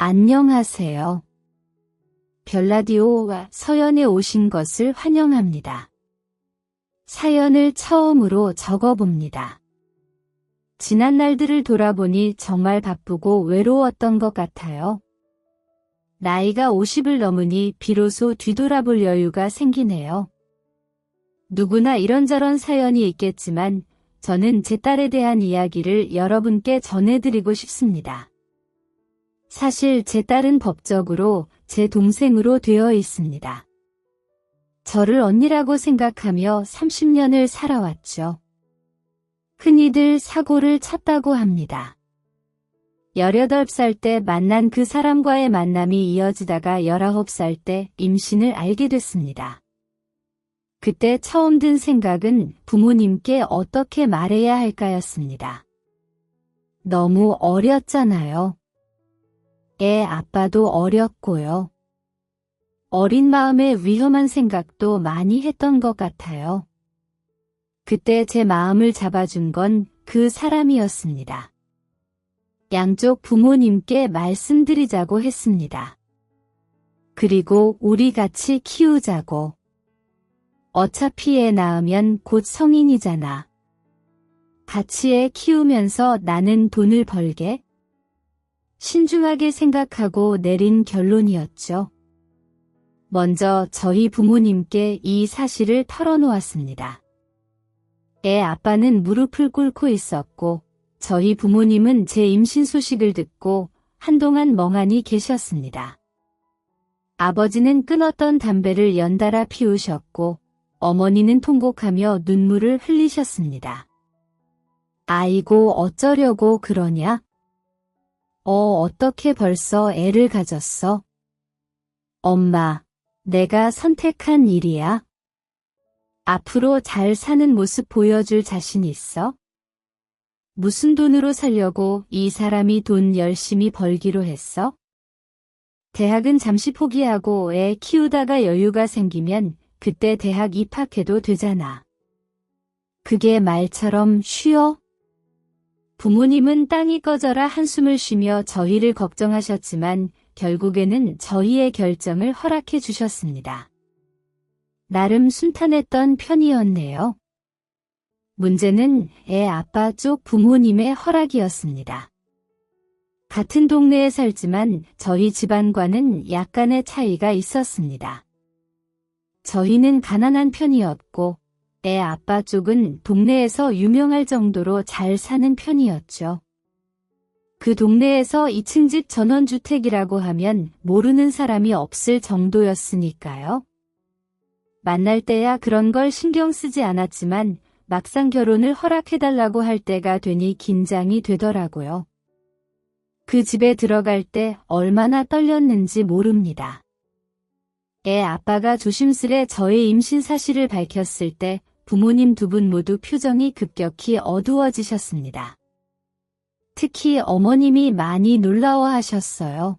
안녕하세요. 별라디오와 서연에 오신 것을 환영합니다. 사연을 처음으로 적어봅니다. 지난 날들을 돌아보니 정말 바쁘고 외로웠던 것 같아요. 나이가 50을 넘으니 비로소 뒤돌아볼 여유가 생기네요. 누구나 이런저런 사연이 있겠지만 저는 제 딸에 대한 이야기를 여러분께 전해드리고 싶습니다. 사실 제 딸은 법적으로 제 동생으로 되어 있습니다. 저를 언니라고 생각하며 30년을 살아왔죠. 흔히들 사고를 쳤다고 합니다. 18살 때 만난 그 사람과의 만남이 이어지다가 19살 때 임신을 알게 됐습니다. 그때 처음 든 생각은 부모님께 어떻게 말해야 할까였습니다. 너무 어렸잖아요. 애 아빠도 어렸고요. 어린 마음에 위험한 생각도 많이 했던 것 같아요. 그때 제 마음을 잡아준 건 그 사람이었습니다. 양쪽 부모님께 말씀드리자고 했습니다. 그리고 우리 같이 키우자고. 어차피 애 낳으면 곧 성인이잖아. 같이 애 키우면서 나는 돈을 벌게? 신중하게 생각하고 내린 결론이었죠. 먼저 저희 부모님께 이 사실을 털어놓았습니다. 애 아빠는 무릎을 꿇고 있었고 저희 부모님은 제 임신 소식을 듣고 한동안 멍하니 계셨습니다. 아버지는 끊었던 담배를 연달아 피우셨고 어머니는 통곡하며 눈물을 흘리셨습니다. 아이고 어쩌려고 그러냐? 어떻게 벌써 애를 가졌어? 엄마, 내가 선택한 일이야. 앞으로 잘 사는 모습 보여줄 자신 있어? 무슨 돈으로 살려고 이 사람이 돈 열심히 벌기로 했어? 대학은 잠시 포기하고 애 키우다가 여유가 생기면 그때 대학 입학해도 되잖아. 그게 말처럼 쉬워? 부모님은 땅이 꺼져라 한숨을 쉬며 저희를 걱정하셨지만 결국에는 저희의 결정을 허락해 주셨습니다. 나름 순탄했던 편이었네요. 문제는 애 아빠 쪽 부모님의 허락이었습니다. 같은 동네에 살지만 저희 집안과는 약간의 차이가 있었습니다. 저희는 가난한 편이었고 애 아빠 쪽은 동네에서 유명할 정도로 잘 사는 편이었죠. 그 동네에서 2층 집 전원주택이라고 하면 모르는 사람이 없을 정도였으니까요. 만날 때야 그런 걸 신경 쓰지 않았지만 막상 결혼을 허락해달라고 할 때가 되니 긴장이 되더라고요. 그 집에 들어갈 때 얼마나 떨렸는지 모릅니다. 애 아빠가 조심스레 저의 임신 사실을 밝혔을 때 부모님 두 분 모두 표정이 급격히 어두워지셨습니다. 특히 어머님이 많이 놀라워하셨어요.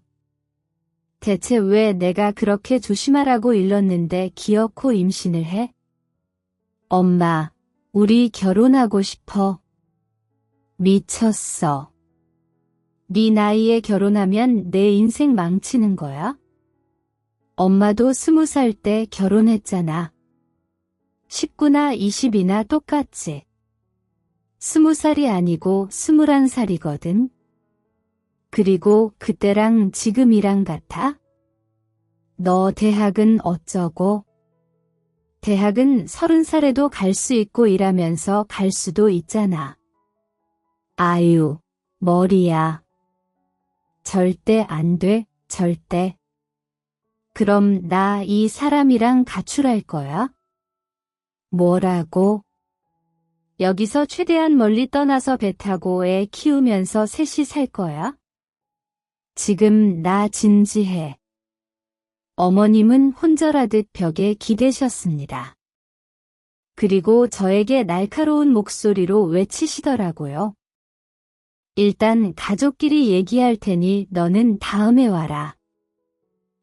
대체 왜 내가 그렇게 조심하라고 일렀는데 기어코 임신을 해? 엄마, 우리 결혼하고 싶어. 미쳤어. 네 나이에 결혼하면 내 인생 망치는 거야? 엄마도 20살 때 결혼했잖아. 19나 20이나 똑같지. 20살이 아니고 21살이거든. 그리고 그때랑 지금이랑 같아? 너 대학은 어쩌고? 대학은 30살에도 갈 수 있고 일하면서 갈 수도 있잖아. 아유, 머리야. 절대 안 돼, 절대. 그럼 나 이 사람이랑 가출할 거야? 뭐라고? 여기서 최대한 멀리 떠나서 배 타고 애 키우면서 셋이 살 거야? 지금 나 진지해. 어머님은 혼절하듯 벽에 기대셨습니다. 그리고 저에게 날카로운 목소리로 외치시더라고요. 일단 가족끼리 얘기할 테니 너는 다음에 와라.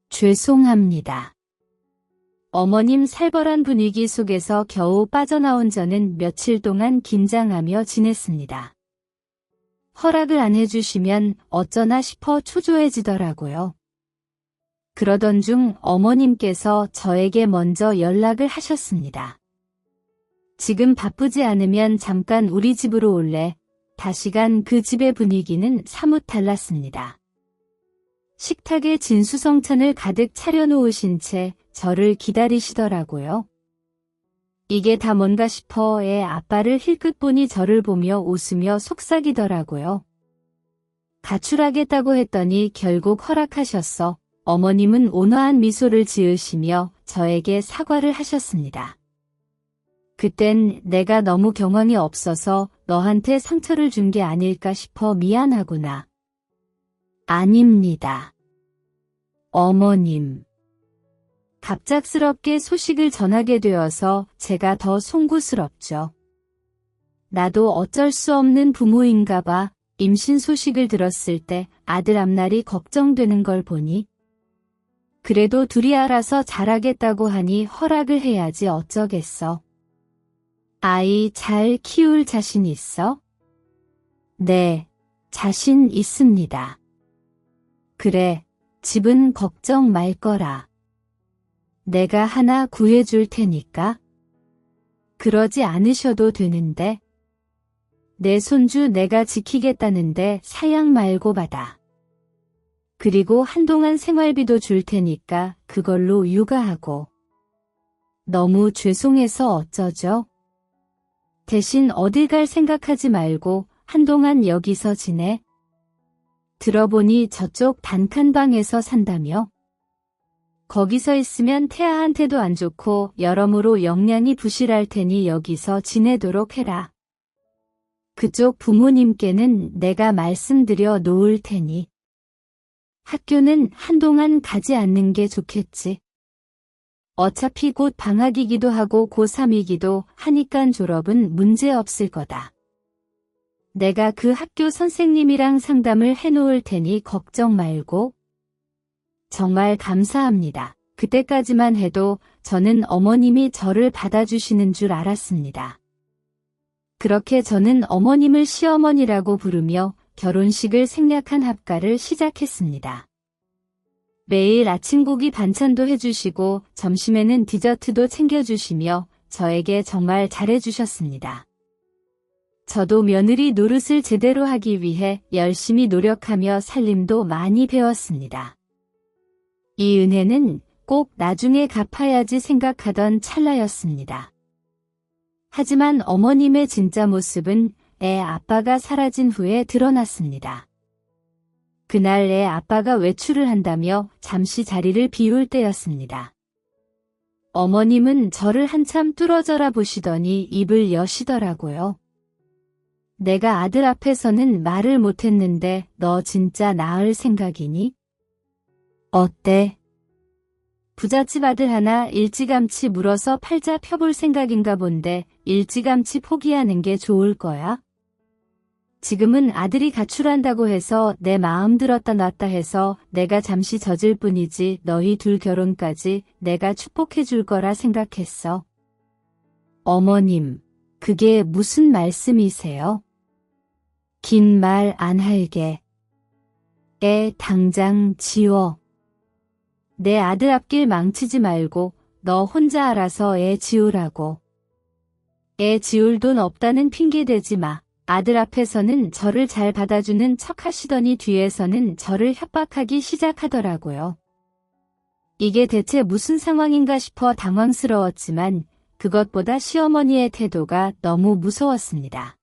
죄송합니다. 어머님 살벌한 분위기 속에서 겨우 빠져나온 저는 며칠 동안 긴장하며 지냈습니다. 허락을 안 해주시면 어쩌나 싶어 초조해지더라고요. 그러던 중 어머님께서 저에게 먼저 연락을 하셨습니다. 지금 바쁘지 않으면 잠깐 우리 집으로 올래? 다시간 그 집의 분위기는 사뭇 달랐습니다. 식탁에 진수성찬을 가득 차려놓으신 채 저를 기다리시더라고요. 이게 다 뭔가 싶어 애 아빠를 힐끗 보니 저를 보며 웃으며 속삭이더라고요. 가출하겠다고 했더니 결국 허락하셨어. 어머님은 온화한 미소를 지으시며 저에게 사과를 하셨습니다. 그땐 내가 너무 경황이 없어서 너한테 상처를 준 게 아닐까 싶어 미안하구나. 아닙니다. 어머님. 갑작스럽게 소식을 전하게 되어서 제가 더 송구스럽죠. 나도 어쩔 수 없는 부모인가 봐. 임신 소식을 들었을 때 아들 앞날이 걱정되는 걸 보니 그래도 둘이 알아서 잘하겠다고 하니 허락을 해야지 어쩌겠어. 아이 잘 키울 자신 있어? 네, 자신 있습니다. 그래, 집은 걱정 말 거라. 내가 하나 구해줄 테니까. 그러지 않으셔도 되는데. 내 손주 내가 지키겠다는데 사양 말고 받아. 그리고 한동안 생활비도 줄 테니까 그걸로 육아하고. 너무 죄송해서 어쩌죠? 대신 어딜 갈 생각하지 말고 한동안 여기서 지내. 들어보니 저쪽 단칸방에서 산다며? 거기서 있으면 태아한테도 안 좋고 여러모로 영양이 부실할 테니 여기서 지내도록 해라. 그쪽 부모님께는 내가 말씀드려 놓을 테니. 학교는 한동안 가지 않는 게 좋겠지. 어차피 곧 방학이기도 하고 고3이기도 하니깐 졸업은 문제 없을 거다. 내가 그 학교 선생님이랑 상담을 해놓을 테니 걱정 말고. 정말 감사합니다. 그때까지만 해도 저는 어머님이 저를 받아주시는 줄 알았습니다. 그렇게 저는 어머님을 시어머니라고 부르며 결혼식을 생략한 합가를 시작했습니다. 매일 아침 고기 반찬도 해주시고 점심에는 디저트도 챙겨주시며 저에게 정말 잘해주셨습니다. 저도 며느리 노릇을 제대로 하기 위해 열심히 노력하며 살림도 많이 배웠습니다. 이 은혜는 꼭 나중에 갚아야지 생각하던 찰나였습니다. 하지만 어머님의 진짜 모습은 애 아빠가 사라진 후에 드러났습니다. 그날 애 아빠가 외출을 한다며 잠시 자리를 비울 때였습니다. 어머님은 저를 한참 뚫어져라 보시더니 입을 여시더라고요. 내가 아들 앞에서는 말을 못했는데 너 진짜 낳을 생각이니? 어때? 부잣집 아들 하나 일찌감치 물어서 팔자 펴볼 생각인가 본데 일찌감치 포기하는 게 좋을 거야? 지금은 아들이 가출한다고 해서 내 마음 들었다 놨다 해서 내가 잠시 젖을 뿐이지 너희 둘 결혼까지 내가 축복해 줄 거라 생각했어. 어머님, 그게 무슨 말씀이세요? 긴 말 안 할게. 애 당장 지워. 내 아들 앞길 망치지 말고 너 혼자 알아서 애 지우라고. 애 지울 돈 없다는 핑계 대지 마. 아들 앞에서는 저를 잘 받아주는 척 하시더니 뒤에서는 저를 협박하기 시작하더라고요. 이게 대체 무슨 상황인가 싶어 당황스러웠지만 그것보다 시어머니의 태도가 너무 무서웠습니다.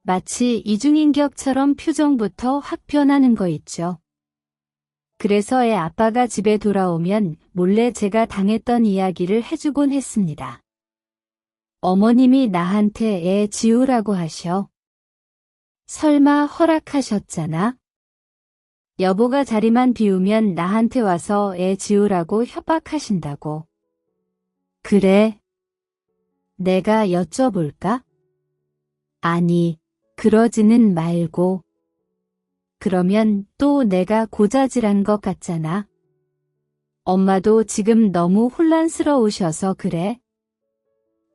마치 이중인격처럼 표정부터 확 변하는 거 있죠. 그래서 애 아빠가 집에 돌아오면 몰래 제가 당했던 이야기를 해주곤 했습니다. 어머님이 나한테 애 지우라고 하셔. 설마 허락하셨잖아? 여보가 자리만 비우면 나한테 와서 애 지우라고 협박하신다고. 그래? 내가 여쭤볼까? 아니, 그러지는 말고. 그러면 또 내가 고자질한 것 같잖아. 엄마도 지금 너무 혼란스러우셔서 그래.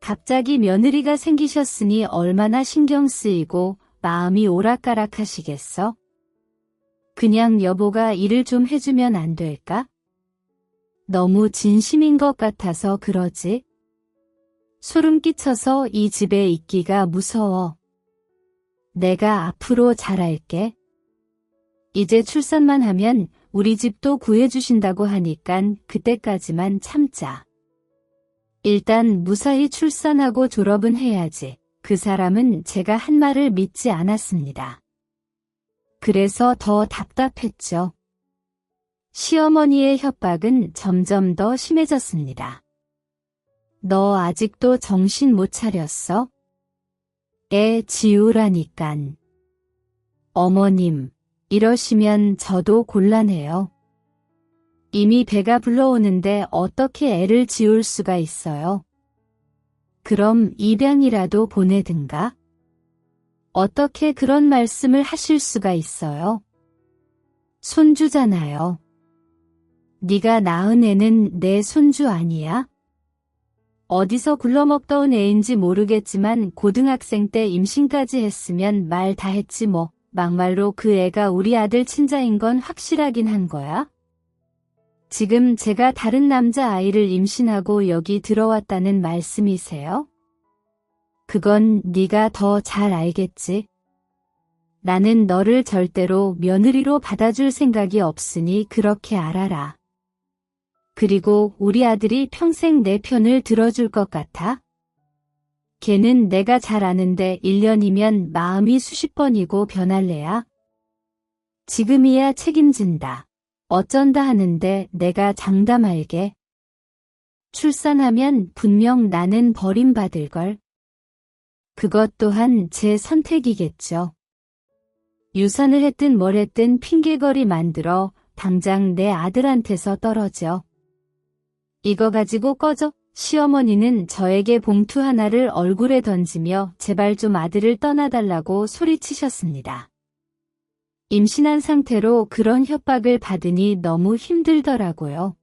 갑자기 며느리가 생기셨으니 얼마나 신경 쓰이고 마음이 오락가락 하시겠어? 그냥 여보가 일을 좀 해주면 안 될까? 너무 진심인 것 같아서 그러지. 소름 끼쳐서 이 집에 있기가 무서워. 내가 앞으로 잘할게. 이제 출산만 하면 우리 집도 구해주신다고 하니깐 그때까지만 참자. 일단 무사히 출산하고 졸업은 해야지. 그 사람은 제가 한 말을 믿지 않았습니다. 그래서 더 답답했죠. 시어머니의 협박은 점점 더 심해졌습니다. 너 아직도 정신 못 차렸어? 애 지우라니깐. 어머님, 이러시면 저도 곤란해요. 이미 배가 불러오는데 어떻게 애를 지울 수가 있어요? 그럼 입양이라도 보내든가? 어떻게 그런 말씀을 하실 수가 있어요? 손주잖아요. 네가 낳은 애는 내 손주 아니야? 어디서 굴러먹던 애인지 모르겠지만 고등학생 때 임신까지 했으면 말 다 했지 뭐. 막말로 그 애가 우리 아들 친자인 건 확실하긴 한 거야? 지금 제가 다른 남자 아이를 임신하고 여기 들어왔다는 말씀이세요? 그건 네가 더 잘 알겠지. 나는 너를 절대로 며느리로 받아줄 생각이 없으니 그렇게 알아라. 그리고 우리 아들이 평생 내 편을 들어줄 것 같아? 걔는 내가 잘 아는데 1년이면 마음이 수십 번이고 변할래야? 지금이야 책임진다. 어쩐다 하는데 내가 장담할게. 출산하면 분명 나는 버림받을걸. 그것 또한 제 선택이겠죠. 유산을 했든 뭘 했든 핑계거리 만들어 당장 내 아들한테서 떨어져. 이거 가지고 꺼져. 시어머니는 저에게 봉투 하나를 얼굴에 던지며 제발 좀 아들을 떠나달라고 소리치셨습니다. 임신한 상태로 그런 협박을 받으니 너무 힘들더라고요.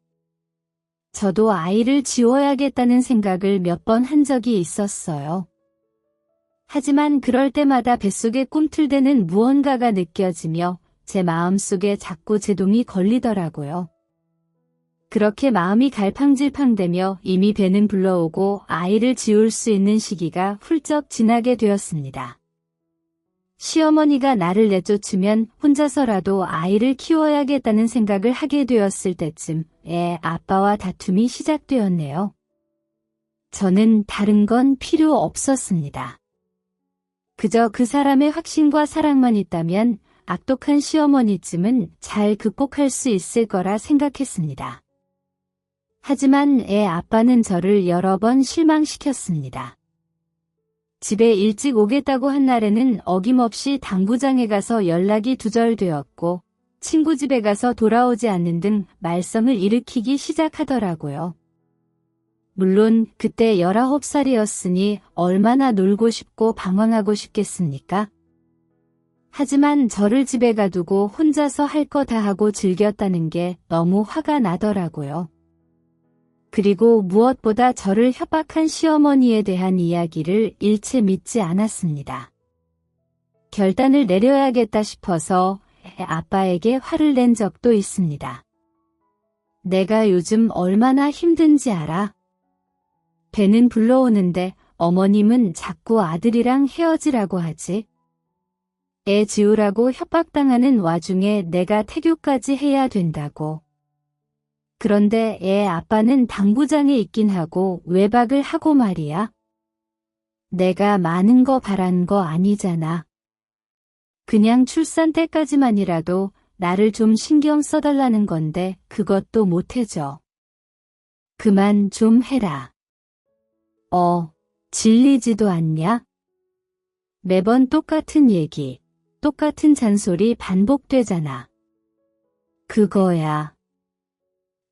저도 아이를 지워야겠다는 생각을 몇 번 한 적이 있었어요. 하지만 그럴 때마다 뱃속에 꿈틀대는 무언가가 느껴지며 제 마음속에 자꾸 제동이 걸리더라고요. 그렇게 마음이 갈팡질팡대며 이미 배는 불러오고 아이를 지울 수 있는 시기가 훌쩍 지나게 되었습니다. 시어머니가 나를 내쫓으면 혼자서라도 아이를 키워야겠다는 생각을 하게 되었을 때쯤 아빠와 다툼이 시작되었네요. 저는 다른 건 필요 없었습니다. 그저 그 사람의 확신과 사랑만 있다면 악독한 시어머니쯤은 잘 극복할 수 있을 거라 생각했습니다. 하지만 아빠는 저를 여러 번 실망시켰습니다. 집에 일찍 오겠다고 한 날에는 어김없이 당구장에 가서 연락이 두절되었고 친구 집에 가서 돌아오지 않는 등 말썽을 일으키기 시작하더라고요. 물론 그때 19살이었으니 얼마나 놀고 싶고 방황하고 싶겠습니까? 하지만 저를 집에 가두고 혼자서 할 거 다 하고 즐겼다는 게 너무 화가 나더라고요. 그리고 무엇보다 저를 협박한 시어머니에 대한 이야기를 일체 믿지 않았습니다. 결단을 내려야겠다 싶어서 아빠에게 화를 낸 적도 있습니다. 내가 요즘 얼마나 힘든지 알아? 배는 불러오는데 어머님은 자꾸 아들이랑 헤어지라고 하지. 애 지우라고 협박당하는 와중에 내가 태교까지 해야 된다고. 그런데 아빠는 당구장에 있긴 하고 외박을 하고 말이야. 내가 많은 거 바란 거 아니잖아. 그냥 출산 때까지만이라도 나를 좀 신경 써달라는 건데 그것도 못해줘. 그만 좀 해라. 질리지도 않냐? 매번 똑같은 얘기, 똑같은 잔소리 반복되잖아. 그거야.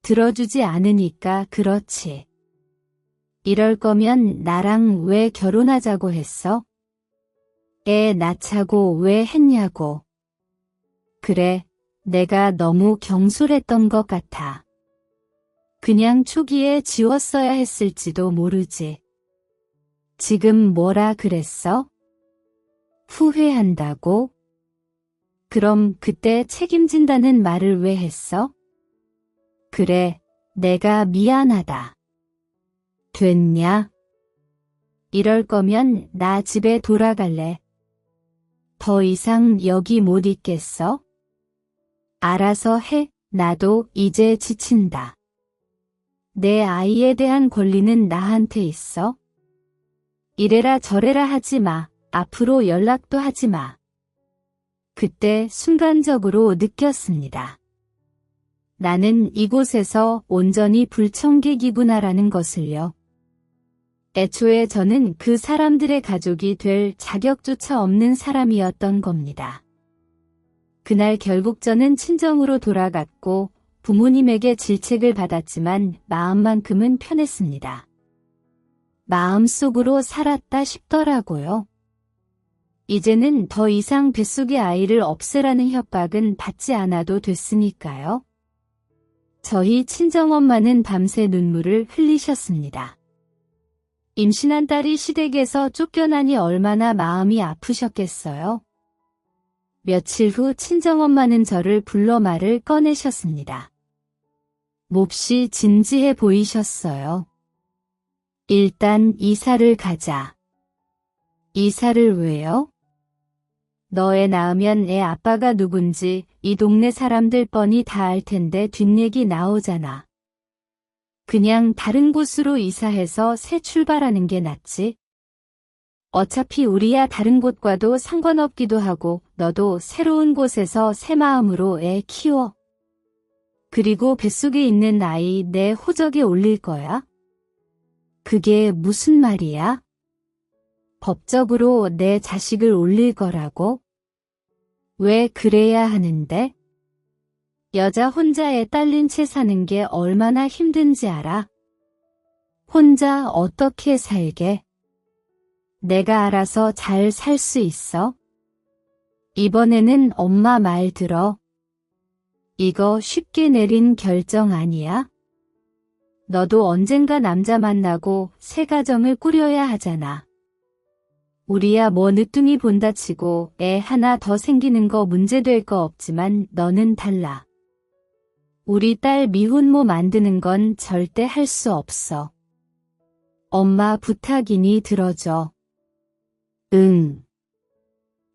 들어주지 않으니까 그렇지. 이럴 거면 나랑 왜 결혼하자고 했어? 애 낳자고 왜 했냐고. 그래, 내가 너무 경솔했던 것 같아. 그냥 초기에 지웠어야 했을지도 모르지. 지금 뭐라 그랬어? 후회한다고? 그럼 그때 책임진다는 말을 왜 했어? 그래, 내가 미안하다. 됐냐? 이럴 거면 나 집에 돌아갈래. 더 이상 여기 못 있겠어? 알아서 해, 나도 이제 지친다. 내 아이에 대한 권리는 나한테 있어? 이래라 저래라 하지 마. 앞으로 연락도 하지 마. 그때 순간적으로 느꼈습니다. 나는 이곳에서 온전히 불청객이구나라는 것을요. 애초에 저는 그 사람들의 가족이 될 자격조차 없는 사람이었던 겁니다. 그날 결국 저는 친정으로 돌아갔고 부모님에게 질책을 받았지만 마음만큼은 편했습니다. 마음속으로 살았다 싶더라고요. 이제는 더 이상 뱃속의 아이를 없애라는 협박은 받지 않아도 됐으니까요. 저희 친정엄마는 밤새 눈물을 흘리셨습니다. 임신한 딸이 시댁에서 쫓겨나니 얼마나 마음이 아프셨겠어요. 며칠 후 친정엄마는 저를 불러 말을 꺼내셨습니다. 몹시 진지해 보이셨어요. 일단 이사를 가자. 이사를 왜요? 너 애 낳으면 애 아빠가 누군지 이 동네 사람들 뻔히 다 알 텐데 뒷얘기 나오잖아. 그냥 다른 곳으로 이사해서 새 출발하는 게 낫지. 어차피 우리야 다른 곳과도 상관없기도 하고 너도 새로운 곳에서 새 마음으로 애 키워. 그리고 뱃속에 있는 아이 내 호적에 올릴 거야? 그게 무슨 말이야? 법적으로 내 자식을 올릴 거라고? 왜 그래야 하는데? 여자 혼자 애 딸린 채 사는 게 얼마나 힘든지 알아? 혼자 어떻게 살게? 내가 알아서 잘 살 수 있어? 이번에는 엄마 말 들어. 이거 쉽게 내린 결정 아니야? 너도 언젠가 남자 만나고 새 가정을 꾸려야 하잖아. 우리야 뭐 늦둥이 본다 치고 애 하나 더 생기는 거 문제될 거 없지만 너는 달라. 우리 딸 미혼모 만드는 건 절대 할 수 없어. 엄마 부탁이니 들어줘. 응.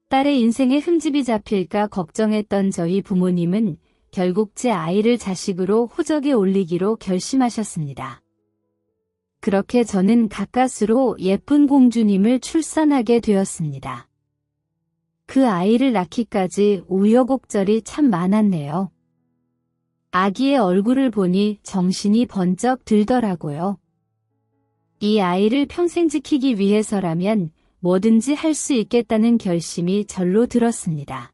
딸의 인생에 흠집이 잡힐까 걱정했던 저희 부모님은 결국 제 아이를 자식으로 호적에 올리기로 결심하셨습니다. 그렇게 저는 가까스로 예쁜 공주님을 출산하게 되었습니다. 그 아이를 낳기까지 우여곡절이 참 많았네요. 아기의 얼굴을 보니 정신이 번쩍 들더라고요. 이 아이를 평생 지키기 위해서라면 뭐든지 할 수 있겠다는 결심이 절로 들었습니다.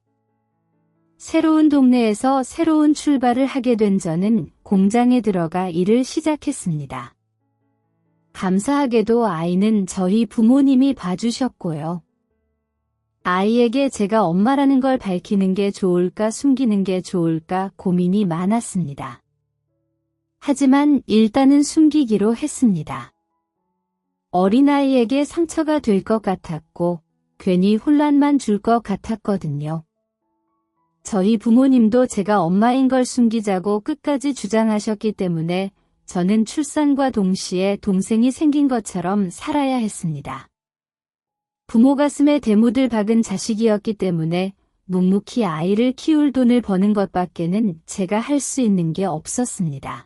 새로운 동네에서 새로운 출발을 하게 된 저는 공장에 들어가 일을 시작했습니다. 감사하게도 아이는 저희 부모님이 봐주셨고요. 아이에게 제가 엄마라는 걸 밝히는 게 좋을까 숨기는 게 좋을까 고민이 많았습니다. 하지만 일단은 숨기기로 했습니다. 어린아이에게 상처가 될 것 같았고 괜히 혼란만 줄 것 같았거든요. 저희 부모님도 제가 엄마인 걸 숨기자고 끝까지 주장하셨기 때문에 저는 출산과 동시에 동생이 생긴 것처럼 살아야 했습니다. 부모 가슴에 대못을 박은 자식이었기 때문에 묵묵히 아이를 키울 돈을 버는 것밖에는 제가 할 수 있는 게 없었습니다.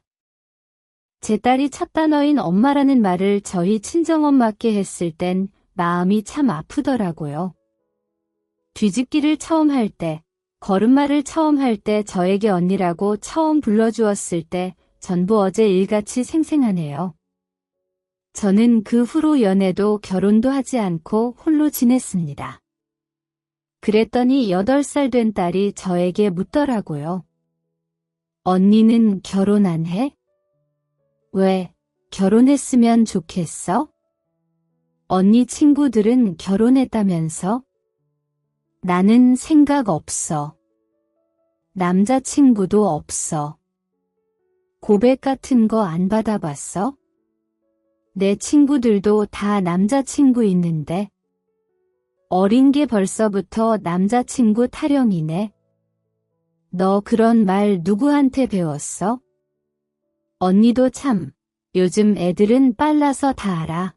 제 딸이 첫 단어인 엄마라는 말을 저희 친정엄마께 했을 땐 마음이 참 아프더라고요. 뒤집기를 처음 할 때, 걸음마를 처음 할 때 저에게 언니라고 처음 불러주었을 때 전부 어제 일같이 생생하네요. 저는 그 후로 연애도 결혼도 하지 않고 홀로 지냈습니다. 그랬더니 8살 된 딸이 저에게 묻더라고요. 언니는 결혼 안 해? 왜, 결혼했으면 좋겠어? 언니 친구들은 결혼했다면서? 나는 생각 없어. 남자친구도 없어. 고백 같은 거 안 받아봤어? 내 친구들도 다 남자친구 있는데. 어린 게 벌써부터 남자친구 타령이네. 너 그런 말 누구한테 배웠어? 언니도 참, 요즘 애들은 빨라서 다 알아.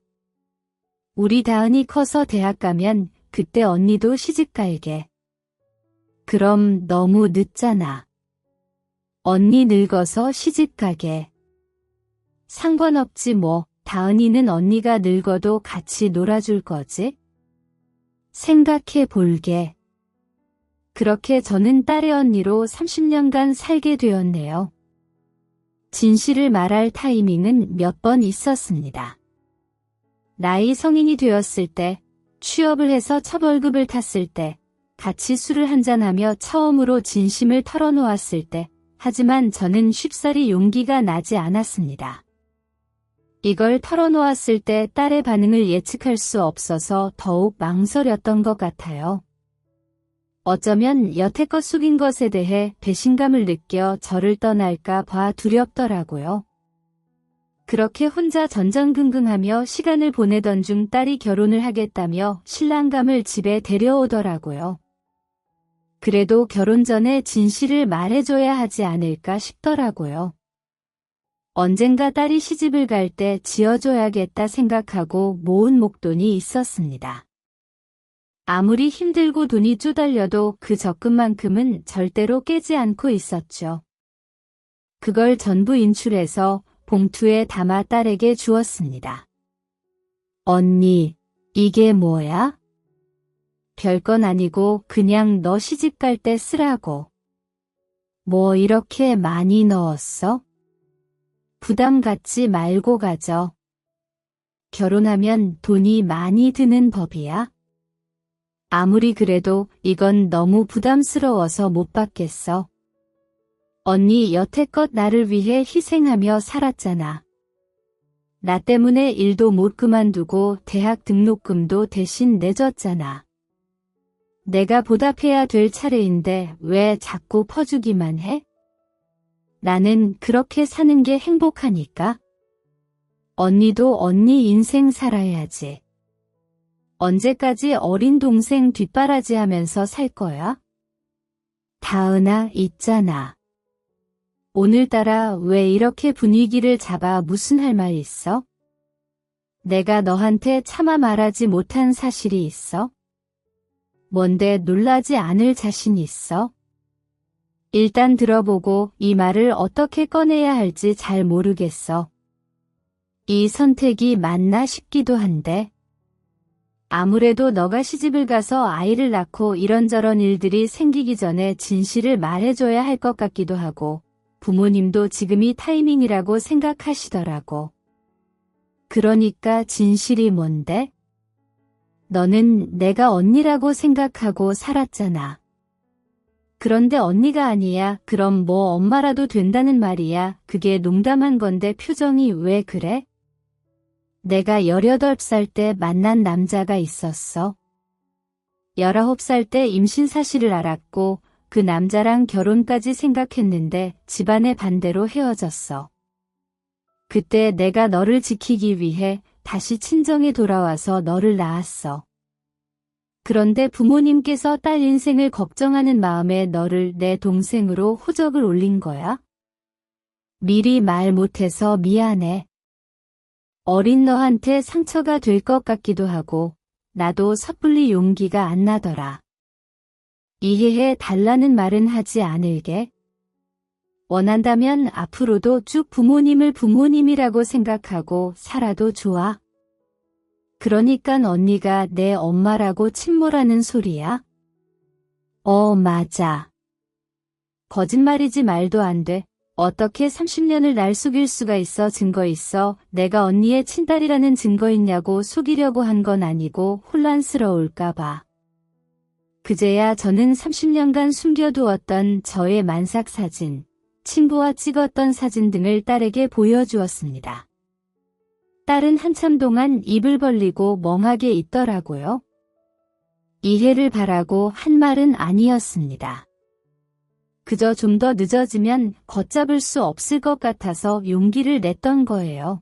우리 다은이 커서 대학 가면 그때 언니도 시집 갈게. 그럼 너무 늦잖아. 언니 늙어서 시집 가게. 상관없지 뭐, 다은이는 언니가 늙어도 같이 놀아줄 거지? 생각해 볼게. 그렇게 저는 딸의 언니로 30년간 살게 되었네요. 진실을 말할 타이밍은 몇 번 있었습니다. 나이 성인이 되었을 때, 취업을 해서 첫 월급을 탔을 때, 같이 술을 한잔하며 처음으로 진심을 털어놓았을 때, 하지만 저는 쉽사리 용기가 나지 않았습니다. 이걸 털어놓았을 때 딸의 반응을 예측할 수 없어서 더욱 망설였던 것 같아요. 어쩌면 여태껏 속인 것에 대해 배신감을 느껴 저를 떠날까 봐 두렵더라고요. 그렇게 혼자 전전긍긍하며 시간을 보내던 중 딸이 결혼을 하겠다며 신랑감을 집에 데려오더라고요. 그래도 결혼 전에 진실을 말해줘야 하지 않을까 싶더라고요. 언젠가 딸이 시집을 갈 때 지어줘야겠다 생각하고 모은 목돈이 있었습니다. 아무리 힘들고 돈이 쪼달려도 그 적금만큼은 절대로 깨지 않고 있었죠. 그걸 전부 인출해서 봉투에 담아 딸에게 주었습니다. 언니, 이게 뭐야? 별건 아니고 그냥 너 시집 갈 때 쓰라고. 뭐 이렇게 많이 넣었어? 부담 갖지 말고 가져. 결혼하면 돈이 많이 드는 법이야. 아무리 그래도 이건 너무 부담스러워서 못 받겠어. 언니 여태껏 나를 위해 희생하며 살았잖아. 나 때문에 일도 못 그만두고 대학 등록금도 대신 내줬잖아. 내가 보답해야 될 차례인데 왜 자꾸 퍼주기만 해? 나는 그렇게 사는 게 행복하니까. 언니도 언니 인생 살아야지. 언제까지 어린 동생 뒷바라지하면서 살 거야? 다은아, 있잖아. 오늘따라 왜 이렇게 분위기를 잡아 무슨 할 말 있어? 내가 너한테 차마 말하지 못한 사실이 있어? 뭔데 놀라지 않을 자신 있어? 일단 들어보고 이 말을 어떻게 꺼내야 할지 잘 모르겠어. 이 선택이 맞나 싶기도 한데. 아무래도 너가 시집을 가서 아이를 낳고 이런저런 일들이 생기기 전에 진실을 말해줘야 할 것 같기도 하고 부모님도 지금이 타이밍이라고 생각하시더라고. 그러니까 진실이 뭔데? 너는 내가 언니라고 생각하고 살았잖아. 그런데 언니가 아니야. 그럼 뭐 엄마라도 된다는 말이야. 그게 농담한 건데 표정이 왜 그래? 내가 18살 때 만난 남자가 있었어. 19살 때 임신 사실을 알았고 그 남자랑 결혼까지 생각했는데 집안의 반대로 헤어졌어. 그때 내가 너를 지키기 위해 다시 친정에 돌아와서 너를 낳았어. 그런데 부모님께서 딸 인생을 걱정하는 마음에 너를 내 동생으로 호적을 올린 거야? 미리 말 못해서 미안해. 어린 너한테 상처가 될 것 같기도 하고 나도 섣불리 용기가 안 나더라. 이해해 달라는 말은 하지 않을게. 원한다면 앞으로도 쭉 부모님을 부모님이라고 생각하고 살아도 좋아. 그러니깐 언니가 내 엄마라고 침몰하는 소리야? 맞아. 거짓말이지 말도 안 돼. 어떻게 30년을 날 속일 수가 있어? 증거 있어? 내가 언니의 친딸이라는 증거 있냐고 속이려고 한 건 아니고 혼란스러울까 봐. 그제야 저는 30년간 숨겨두었던 저의 만삭 사진, 친구와 찍었던 사진 등을 딸에게 보여주었습니다. 딸은 한참 동안 입을 벌리고 멍하게 있더라고요. 이해를 바라고 한 말은 아니었습니다. 그저 좀 더 늦어지면 걷잡을 수 없을 것 같아서 용기를 냈던 거예요.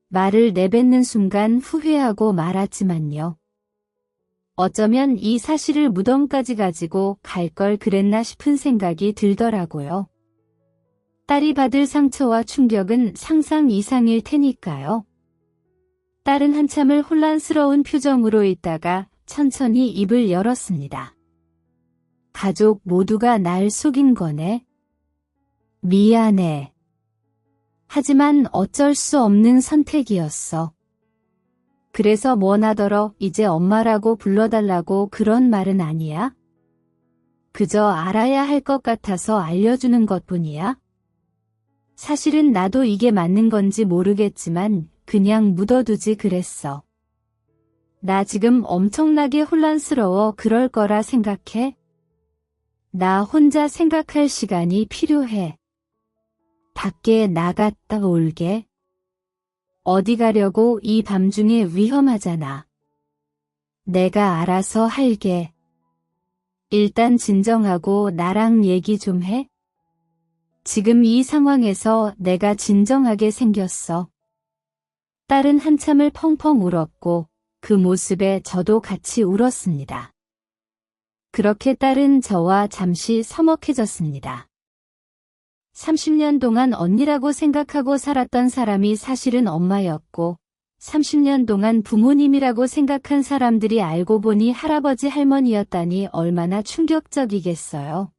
말을 내뱉는 순간 후회하고 말았지만요. 어쩌면 이 사실을 무덤까지 가지고 갈 걸 그랬나 싶은 생각이 들더라고요. 딸이 받을 상처와 충격은 상상 이상일 테니까요. 딸은 한참을 혼란스러운 표정으로 있다가 천천히 입을 열었습니다. 가족 모두가 날 속인 거네. 미안해. 하지만 어쩔 수 없는 선택이었어. 그래서 뭐나더러 이제 엄마라고 불러달라고 그런 말은 아니야? 그저 알아야 할 것 같아서 알려주는 것뿐이야? 사실은 나도 이게 맞는 건지 모르겠지만 그냥 묻어두지 그랬어. 나 지금 엄청나게 혼란스러워 그럴 거라 생각해? 나 혼자 생각할 시간이 필요해. 밖에 나갔다 올게. 어디 가려고 이 밤중에 위험하잖아. 내가 알아서 할게. 일단 진정하고 나랑 얘기 좀 해. 지금 이 상황에서 내가 진정하게 생겼어. 딸은 한참을 펑펑 울었고 그 모습에 저도 같이 울었습니다. 그렇게 딸은 저와 잠시 서먹해졌습니다. 30년 동안 언니라고 생각하고 살았던 사람이 사실은 엄마였고 30년 동안 부모님이라고 생각한 사람들이 알고 보니 할아버지 할머니였다니 얼마나 충격적이겠어요.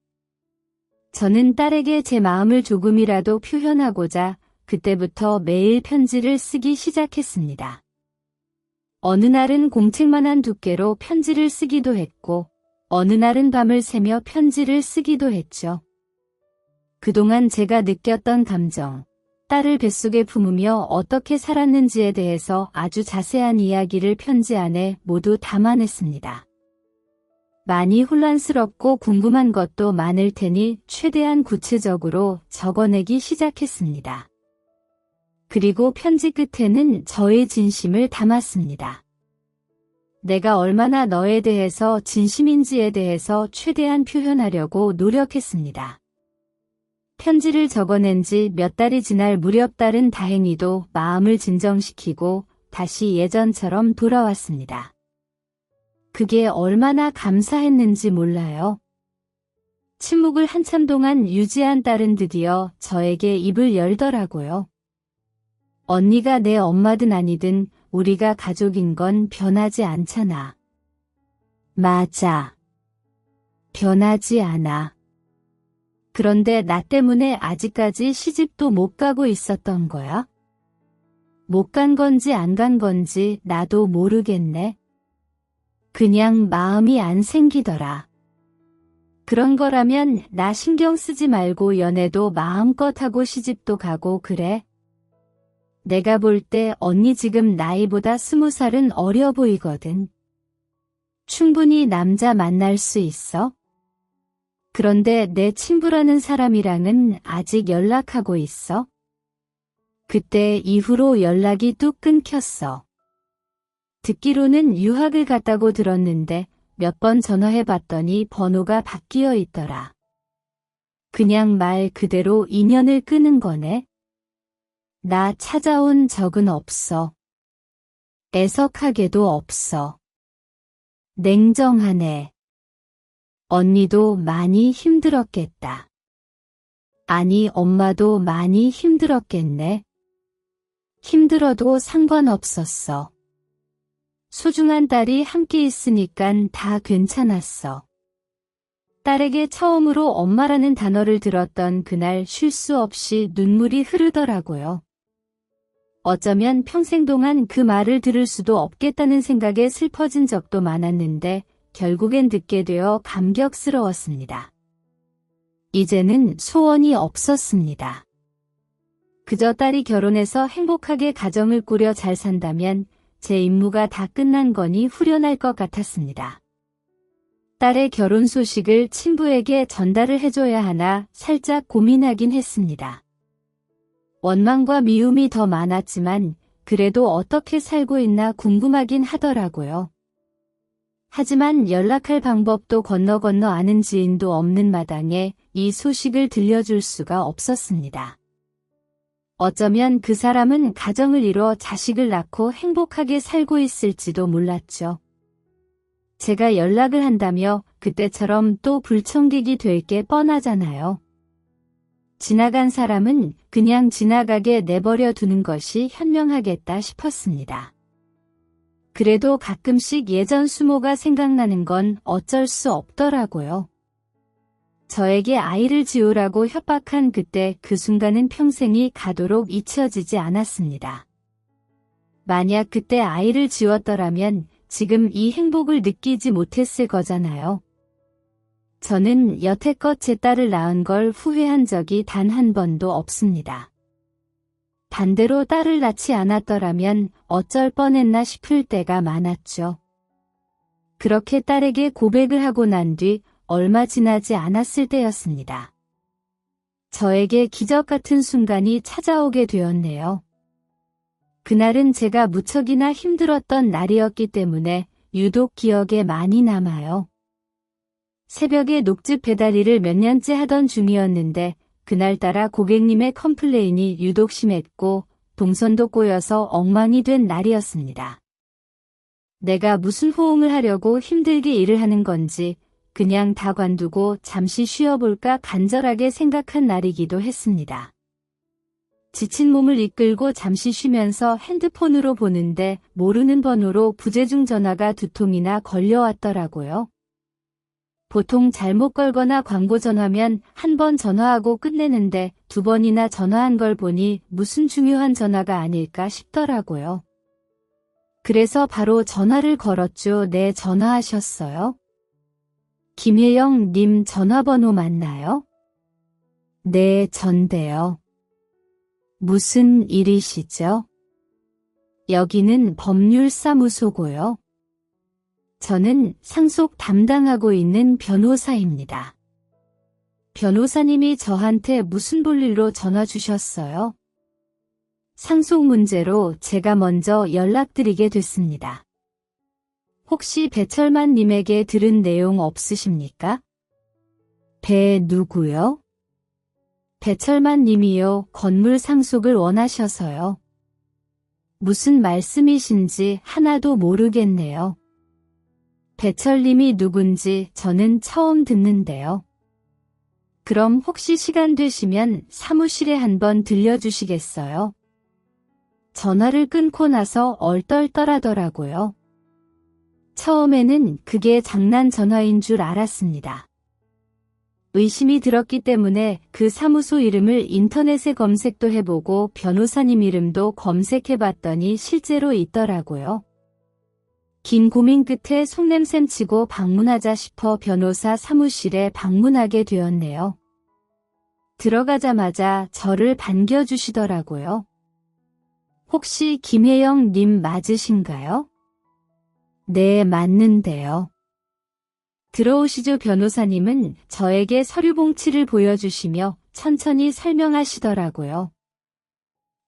저는 딸에게 제 마음을 조금이라도 표현하고자 그때부터 매일 편지를 쓰기 시작했습니다. 어느 날은 공책만한 두께로 편지를 쓰기도 했고 어느 날은 밤을 새며 편지를 쓰기도 했죠. 그동안 제가 느꼈던 감정, 딸을 뱃속에 품으며 어떻게 살았는지에 대해서 아주 자세한 이야기를 편지 안에 모두 담아냈습니다. 많이 혼란스럽고 궁금한 것도 많을 테니 최대한 구체적으로 적어내기 시작했습니다. 그리고 편지 끝에는 저의 진심을 담았습니다. 내가 얼마나 너에 대해서 진심인지에 대해서 최대한 표현하려고 노력했습니다. 편지를 적어낸 지 몇 달이 지날 무렵 딸은 다행히도 마음을 진정시키고 다시 예전처럼 돌아왔습니다. 그게 얼마나 감사했는지 몰라요. 침묵을 한참 동안 유지한 딸은 드디어 저에게 입을 열더라고요. 언니가 내 엄마든 아니든 우리가 가족인 건 변하지 않잖아. 맞아. 변하지 않아. 그런데 나 때문에 아직까지 시집도 못 가고 있었던 거야? 못 간 건지 안 간 건지 나도 모르겠네. 그냥 마음이 안 생기더라. 그런 거라면 나 신경 쓰지 말고 연애도 마음껏 하고 시집도 가고 그래. 내가 볼 때 언니 지금 나이보다 20살은 어려 보이거든. 충분히 남자 만날 수 있어? 그런데 내 친구라는 사람이랑은 아직 연락하고 있어? 그때 이후로 연락이 뚝 끊겼어. 듣기로는 유학을 갔다고 들었는데 몇 번 전화해봤더니 번호가 바뀌어 있더라. 그냥 말 그대로 인연을 끄는 거네. 나 찾아온 적은 없어. 애석하게도 없어. 냉정하네. 언니도 많이 힘들었겠다. 아니, 엄마도 많이 힘들었겠네. 힘들어도 상관없었어. 소중한 딸이 함께 있으니깐 다 괜찮았어. 딸에게 처음으로 엄마라는 단어를 들었던 그날 쉴 수 없이 눈물이 흐르더라고요. 어쩌면 평생 동안 그 말을 들을 수도 없겠다는 생각에 슬퍼진 적도 많았는데 결국엔 듣게 되어 감격스러웠습니다. 이제는 소원이 없었습니다. 그저 딸이 결혼해서 행복하게 가정을 꾸려 잘 산다면 제 임무가 다 끝난 거니 후련할 것 같았습니다. 딸의 결혼 소식을 친부에게 전달을 해줘야 하나 살짝 고민하긴 했습니다. 원망과 미움이 더 많았지만 그래도 어떻게 살고 있나 궁금하긴 하더라고요. 하지만 연락할 방법도 건너 아는 지인도 없는 마당에 이 소식을 들려줄 수가 없었습니다. 어쩌면 그 사람은 가정을 이뤄 자식을 낳고 행복하게 살고 있을지도 몰랐죠. 제가 연락을 한다며 그때처럼 또 불청객이 될 게 뻔하잖아요. 지나간 사람은 그냥 지나가게 내버려 두는 것이 현명하겠다 싶었습니다. 그래도 가끔씩 예전 수모가 생각나는 건 어쩔 수 없더라고요. 저에게 아이를 지우라고 협박한 그때 그 순간은 평생이 가도록 잊혀지지 않았습니다. 만약 그때 아이를 지웠더라면 지금 이 행복을 느끼지 못했을 거잖아요. 저는 여태껏 제 딸을 낳은 걸 후회한 적이 단 한 번도 없습니다. 반대로 딸을 낳지 않았더라면 어쩔 뻔했나 싶을 때가 많았죠. 그렇게 딸에게 고백을 하고 난 뒤 얼마 지나지 않았을 때였습니다. 저에게 기적 같은 순간이 찾아오게 되었네요. 그날은 제가 무척이나 힘들었던 날이었기 때문에 유독 기억에 많이 남아요. 새벽에 녹즙 배달 일을 몇 년째 하던 중이었는데 그날따라 고객님의 컴플레인이 유독 심했고 동선도 꼬여서 엉망이 된 날이었습니다. 내가 무슨 호응을 하려고 힘들게 일을 하는 건지 그냥 다 관두고 잠시 쉬어볼까 간절하게 생각한 날이기도 했습니다. 지친 몸을 이끌고 잠시 쉬면서 핸드폰으로 보는데 모르는 번호로 부재중 전화가 2통이나 걸려왔더라고요. 보통 잘못 걸거나 광고 전화면 한 번 전화하고 끝내는데 2번이나 전화한 걸 보니 무슨 중요한 전화가 아닐까 싶더라고요. 그래서 바로 전화를 걸었죠. 네, 전화하셨어요? 김혜영 님 전화번호 맞나요? 네, 전데요. 무슨 일이시죠? 여기는 법률사무소고요. 저는 상속 담당하고 있는 변호사입니다. 변호사님이 저한테 무슨 볼일로 전화 주셨어요? 상속 문제로 제가 먼저 연락드리게 됐습니다. 혹시 배철만 님에게 들은 내용 없으십니까? 배 누구요? 배철만 님이요. 건물 상속을 원하셔서요. 무슨 말씀이신지 하나도 모르겠네요. 배철님이 누군지 저는 처음 듣는데요. 그럼 혹시 시간 되시면 사무실에 한번 들려주시겠어요? 전화를 끊고 나서 얼떨떨하더라고요. 처음에는 그게 장난 전화인 줄 알았습니다. 의심이 들었기 때문에 그 사무소 이름을 인터넷에 검색도 해보고 변호사님 이름도 검색해봤더니 실제로 있더라고요. 긴 고민 끝에 속냄샘 치고 방문하자 싶어 변호사 사무실에 방문하게 되었네요. 들어가자마자 저를 반겨주시더라고요. 혹시 김혜영 님 맞으신가요? 네, 맞는데요. 들어오시죠. 변호사님은 저에게 서류 봉치를 보여주시며 천천히 설명하시더라고요.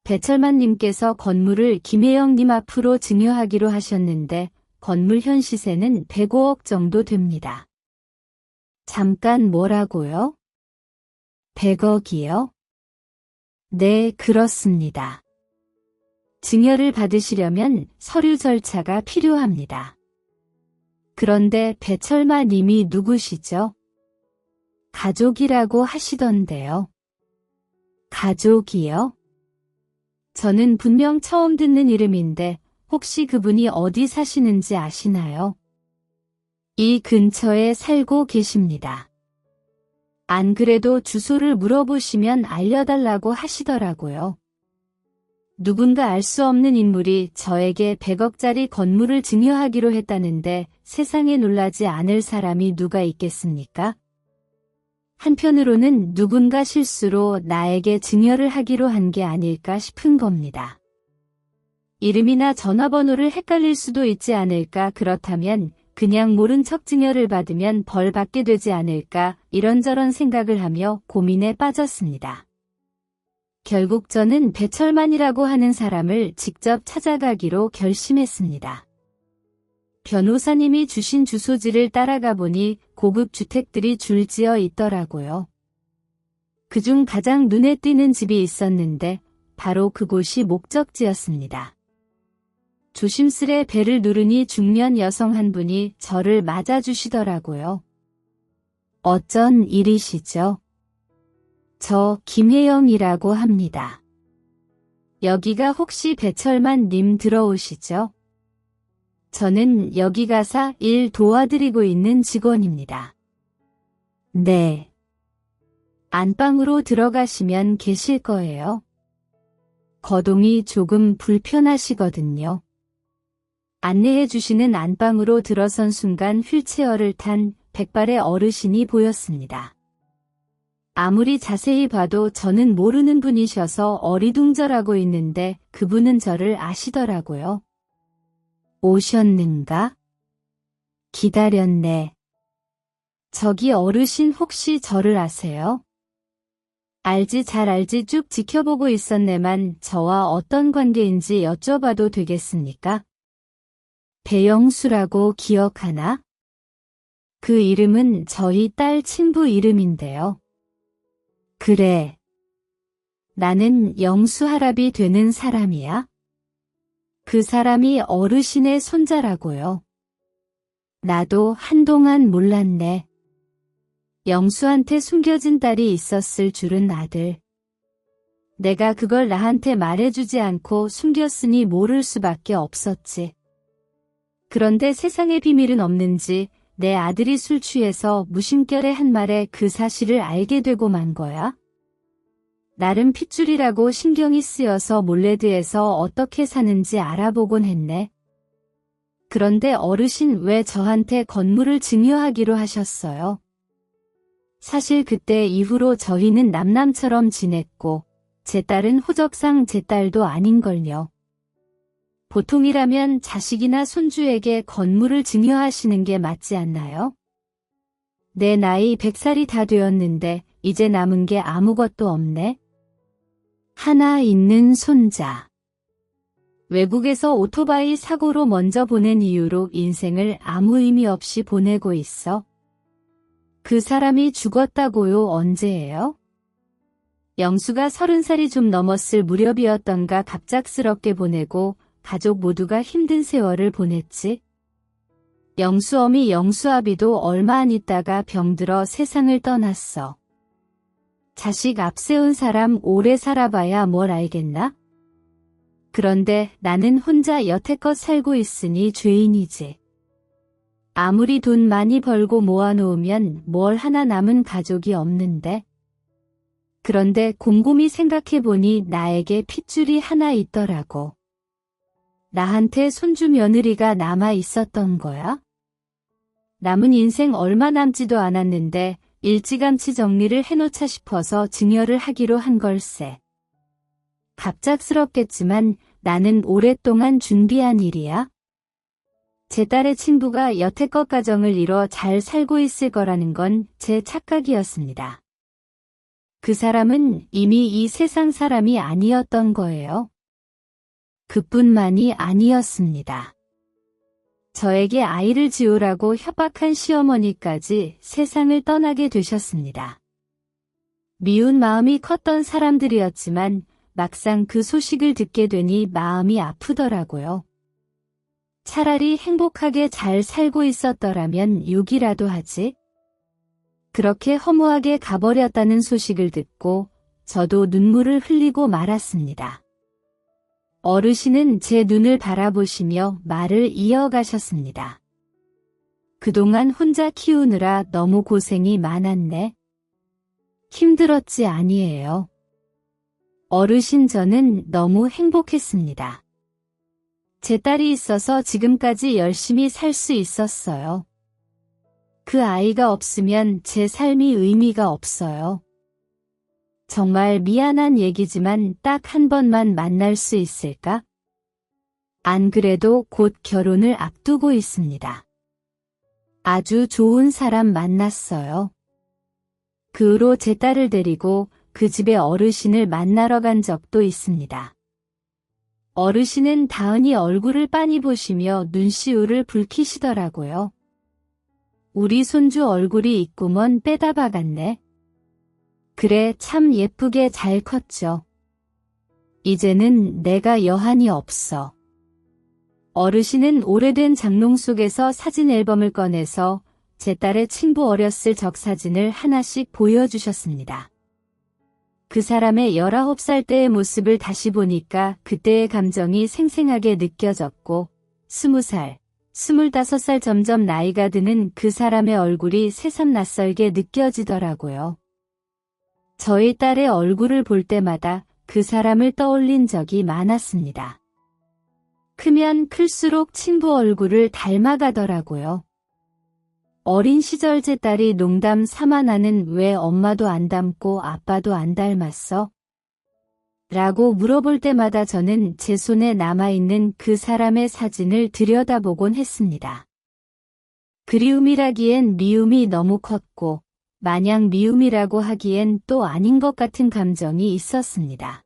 배철만 님께서 건물을 김혜영 님 앞으로 증여하기로 하셨는데 건물 현 시세는 105억 정도 됩니다. 잠깐 뭐라고요? 100억이요? 네, 그렇습니다. 증여를 받으시려면 서류 절차가 필요합니다. 그런데 배철만 님이 누구시죠? 가족이라고 하시던데요. 가족이요? 저는 분명 처음 듣는 이름인데 혹시 그분이 어디 사시는지 아시나요? 이 근처에 살고 계십니다. 안 그래도 주소를 물어보시면 알려달라고 하시더라고요. 누군가 알 수 없는 인물이 저에게 100억짜리 건물을 증여하기로 했다는데 세상에 놀라지 않을 사람이 누가 있겠습니까? 한편으로는 누군가 실수로 나에게 증여를 하기로 한 게 아닐까 싶은 겁니다. 이름이나 전화번호를 헷갈릴 수도 있지 않을까. 그렇다면 그냥 모른 척 증여를 받으면 벌 받게 되지 않을까. 이런저런 생각을 하며 고민에 빠졌습니다. 결국 저는 배철만이라고 하는 사람을 직접 찾아가기로 결심했습니다. 변호사님이 주신 주소지를 따라가 보니 고급 주택들이 줄지어 있더라고요. 그중 가장 눈에 띄는 집이 있었는데 바로 그곳이 목적지였습니다. 조심스레 벨을 누르니 중년 여성 한 분이 저를 맞아주시더라고요. 어쩐 일이시죠? 저 김혜영이라고 합니다. 여기가 혹시 배철만 님 들어오시죠? 저는 여기 가사 일 도와드리고 있는 직원입니다. 네. 안방으로 들어가시면 계실 거예요. 거동이 조금 불편하시거든요. 안내해 주시는 안방으로 들어선 순간 휠체어를 탄 백발의 어르신이 보였습니다. 아무리 자세히 봐도 저는 모르는 분이셔서 어리둥절하고 있는데 그분은 저를 아시더라고요. 오셨는가? 기다렸네. 저기 어르신 혹시 저를 아세요? 알지 잘 알지 쭉 지켜보고 있었네만 저와 어떤 관계인지 여쭤봐도 되겠습니까? 배영수라고 기억하나? 그 이름은 저희 딸 친부 이름인데요. 그래. 나는 영수 할아비 되는 사람이야? 그 사람이 어르신의 손자라고요. 나도 한동안 몰랐네. 영수한테 숨겨진 딸이 있었을 줄은 아들. 내가 그걸 나한테 말해주지 않고 숨겼으니 모를 수밖에 없었지. 그런데 세상에 비밀은 없는지 내 아들이 술 취해서 무심결에 한 말에 그 사실을 알게 되고 만 거야. 나름 핏줄이라고 신경이 쓰여서 몰래드에서 어떻게 사는지 알아보곤 했네. 그런데 어르신 왜 저한테 건물을 증여하기로 하셨어요? 사실 그때 이후로 저희는 남남처럼 지냈고 제 딸은 호적상 제 딸도 아닌걸요. 보통이라면 자식이나 손주에게 건물을 증여하시는 게 맞지 않나요? 내 나이 100살이 다 되었는데 이제 남은 게 아무것도 없네. 하나 있는 손자. 외국에서 오토바이 사고로 먼저 보낸 이유로 인생을 아무 의미 없이 보내고 있어. 그 사람이 죽었다고요? 언제예요? 영수가 30살이 좀 넘었을 무렵이었던가 갑작스럽게 보내고 가족 모두가 힘든 세월을 보냈지. 영수 어미 영수 아비도 얼마 안 있다가 병들어 세상을 떠났어. 자식 앞세운 사람 오래 살아봐야 뭘 알겠나? 그런데 나는 혼자 여태껏 살고 있으니 죄인이지. 아무리 돈 많이 벌고 모아놓으면 뭘 하나 남은 가족이 없는데. 그런데 곰곰이 생각해보니 나에게 핏줄이 하나 있더라고. 나한테 손주 며느리가 남아 있었던 거야? 남은 인생 얼마 남지도 않았는데 일찌감치 정리를 해놓자 싶어서 증여를 하기로 한 걸세. 갑작스럽겠지만 나는 오랫동안 준비한 일이야. 제 딸의 친부가 여태껏 가정을 이뤄 잘 살고 있을 거라는 건 제 착각이었습니다. 그 사람은 이미 이 세상 사람이 아니었던 거예요. 그뿐만이 아니었습니다. 저에게 아이를 지우라고 협박한 시어머니까지 세상을 떠나게 되셨습니다. 미운 마음이 컸던 사람들이었지만 막상 그 소식을 듣게 되니 마음이 아프더라고요. 차라리 행복하게 잘 살고 있었더라면 욕이라도 하지. 그렇게 허무하게 가버렸다는 소식을 듣고 저도 눈물을 흘리고 말았습니다. 어르신은 제 눈을 바라보시며 말을 이어가셨습니다. 그동안 혼자 키우느라 너무 고생이 많았네. 힘들었지 아니에요. 어르신 저는 너무 행복했습니다. 제 딸이 있어서 지금까지 열심히 살 수 있었어요. 그 아이가 없으면 제 삶이 의미가 없어요. 정말 미안한 얘기지만 딱 한 번만 만날 수 있을까? 안 그래도 곧 결혼을 앞두고 있습니다. 아주 좋은 사람 만났어요. 그 후로 제 딸을 데리고 그 집의 어르신을 만나러 간 적도 있습니다. 어르신은 다은이 얼굴을 빤히 보시며 눈시울을 붉히시더라고요. 우리 손주 얼굴이 있구먼 빼다 박았네. 그래 참 예쁘게 잘 컸죠. 이제는 내가 여한이 없어. 어르신은 오래된 장롱 속에서 사진 앨범을 꺼내서 제 딸의 친부 어렸을 적 사진을 하나씩 보여주셨습니다. 그 사람의 19살 때의 모습을 다시 보니까 그때의 감정이 생생하게 느껴졌고 20살, 25살 점점 나이가 드는 그 사람의 얼굴이 새삼 낯설게 느껴지더라고요. 저희 딸의 얼굴을 볼 때마다 그 사람을 떠올린 적이 많았습니다. 크면 클수록 친부 얼굴을 닮아가더라고요. 어린 시절 제 딸이 농담 삼아 나는 왜 엄마도 안 닮고 아빠도 안 닮았어? 라고 물어볼 때마다 저는 제 손에 남아있는 그 사람의 사진을 들여다보곤 했습니다. 그리움이라기엔 미움이 너무 컸고 마냥 미움이라고 하기엔 또 아닌 것 같은 감정이 있었습니다.